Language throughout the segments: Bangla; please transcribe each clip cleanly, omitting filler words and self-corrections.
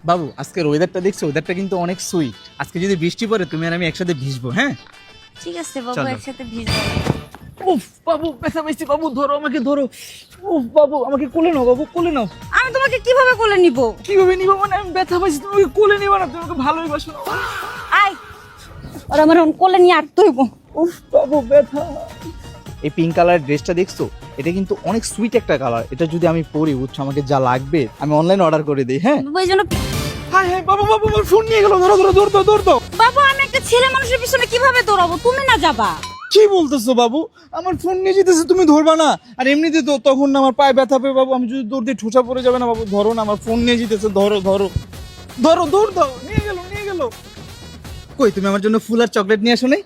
বাবু আজকের ওয়েদারটা দেখছো, ওয়েদারটা কিন্তু অনেক সুইট। আজকে যদি বৃষ্টি পড়ে তুমি আর আমি একসাথে ভিজবো। হ্যাঁ ঠিক আছে বাবু, চলো। একসাথে ভিজবো। উফ বাবু ব্যথা পাইছি, বাবু ধরো আমাকে ধরো। উফ বাবু আমাকে কোলে নাও, বাবু কোলে নাও। আমি তোমাকে কিভাবে কোলে নিব? কিভাবে নিবো মানে? আমি ব্যথা পাইছি, তুমি আমাকে কোলে নিবা না? তুমি আমাকে ভালোই বাসো না। আই, ওরা আমার কোলে নিয়ে আটতে হইব। উফ বাবু ব্যথা। এই পিঙ্ক কালার ড্রেসটা দেখছো, এটা কিন্তু অনেক সুইট একটা কালার। এটা যদি আমি পরি, বুঝছো, আমাকে যা লাগবে আমি অনলাইন অর্ডার করে দিই। হ্যাঁ বাবু এই জন্য হ্যাঁ হ্যাঁ বাবু বাবু আমার ফোন নিয়ে গেল, ধরো ধরো দৌড় দাও দৌড় দাও। বাবু আমি একটা ছেলে মানুষের পিছনে কিভাবে দৌড়াবো? তুমি না যাবা? কি বলতেছো বাবু? আমার ফোন নিয়ে যেতেছে, তুমি ধরবা না? আর এমনিতে তো তখন না আমার পায়ে ব্যথা পেয়ে বাবু, আমি যদি দৌড় দিয়ে ঠোসা পড়ে যাবে না বাবু? ধরো না, আমার ফোন নিয়ে যেতেছে, ধরো ধরো ধরো দৌড় দাও। নিয়ে গেল নিয়ে গেল। কই তুমি আমার জন্য ফুল আর চকলেট নিয়ে আসো নাই?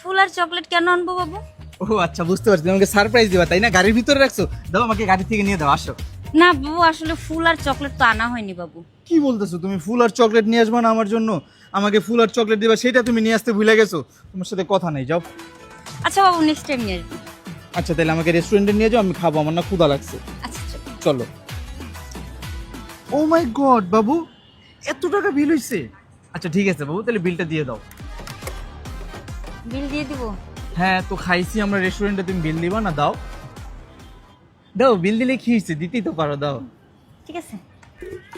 ফুল আর চকলেট কেন আনবো বাবু? ও আচ্ছা বুঝতে পারছি, তুমি আমাকে সারপ্রাইজ দিবা তাই না? গাড়ির ভিতরে রাখছো, দাও আমাকে গাড়ি থেকে নিয়ে দাও, আসো। না বাবু, আসলে ফুল আর চকলেট তো আনা হয়নি বাবু। কি বলতেছো তুমি? ফুল আর চকলেট নিয়ে আসবা না আমার জন্য? আমাকে ফুল আর চকলেট দিবা সেটা তুমি নিয়ে আসতে ভুলে গেছো। তোমার সাথে কথা নেই, যাও। আচ্ছা বাবু, নেক্সট টাইম নিয়ে আসবো। আচ্ছা তাহলে আমাকে রেস্টুরেন্টে নিয়ে যাও, আমি খাবো, আমার না ক্ষুধা লাগছে। আচ্ছা চলো। চলো। ও মাই গড বাবু, এত টাকা বিল হইছে? আচ্ছা ঠিক আছে বাবু, তাহলে বিলটা দিয়ে দাও। বিল দিয়ে দিব? হ্যাঁ তো খাইছি আমরা রেস্টুরেন্টে, তুমি বিল দিবা না? দাও দাও, বিল দিলে কি হয়েছে, দিতেই তো পারো, দাও। ঠিক আছে।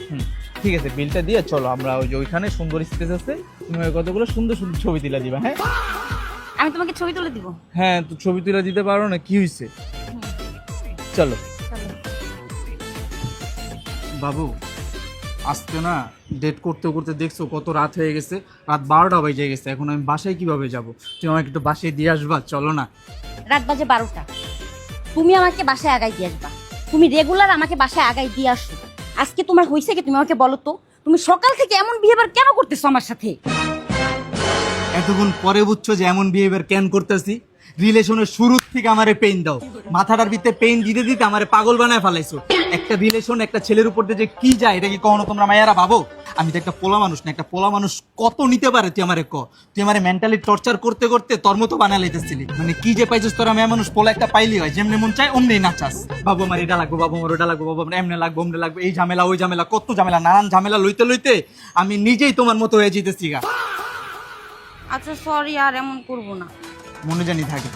হুম ঠিক আছে, বিলটা দিয়ে চলো, আমরা ওই যে ওইখানে সুন্দর স্পেস আছে, তুমি ওই কতগুলো সুন্দর সুন্দর ছবি তুলে দিবা। হ্যাঁ আমি তোমাকে ছবি তুলে দিব। হ্যাঁ তো ছবি তুলে দিতে পারো না, কি হয়েছে? চলো। চলো। বাবু আজকে না ডেট করতে করতে দেখছো কত রাত হয়ে গেছে, রাত 12টা বেজে গেছে। এখন আমি বাসায় কিভাবে যাব? তুমি আমাকে একটু বাসায় দিয়ে আসবা, চলো না। রাত বাজে 12টা। তুমি আমাকে বাসায় আগাই দিয়ে আসবা। তুমি রেগুলার আমাকে বাসায় আগাই দিয়ে আসো। আজকে তোমার হয়েছে কি? তুমি আমাকে বলো তো, তুমি সকাল থেকে এমন বিহেভিয়ার কেন করতেছো আমার সাথে? এতক্ষণ পরে বুঝছো যে এমন বিহেভিয়ার কেন করতেছি? রিলেশনের শুরু থেকে আমারে পেইন দাও, মাথাটার ভিতরে পেইন দিতে দিতে আমারে পাগল বানায় ফেলাইছো। একটা রিলেশন একটা ছেলের উপর দিয়ে যে কি যায়, এটা কি কখনো তোমরা মায়েরা ভাবো? আমি তো একটা পোলা মানুষ না, একটা পোলা মানুষ কত নিতে পারে? তুই আমারে তুই আমারে মেন্টালি টর্চার করতে করতে তোর মতো বানা লাইতেছিলি। মানে কি যে পাইছিস তোরা? মেয়ে মানুষ পোলা একটা পাইলি হয়, যেমনি মন চায় অমনি নাচাস। বাবু আমার এটা লাগবো, বাবু আমার ওটা লাগবো, বাবু আমার এমনি লাগবো অমনি লাগবে, এই ঝামেলা ওই ঝামেলা, কত ঝামেলা, নানান ঝামেলা লইতে লইতে আমি নিজেই তোমার মতো হয়ে যেতেছি গা। আচ্ছা সরি, আর এমন করবো না। মনে জানি থাকে।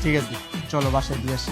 ঠিক আছে চলো বাসায় দিয়ে আসি।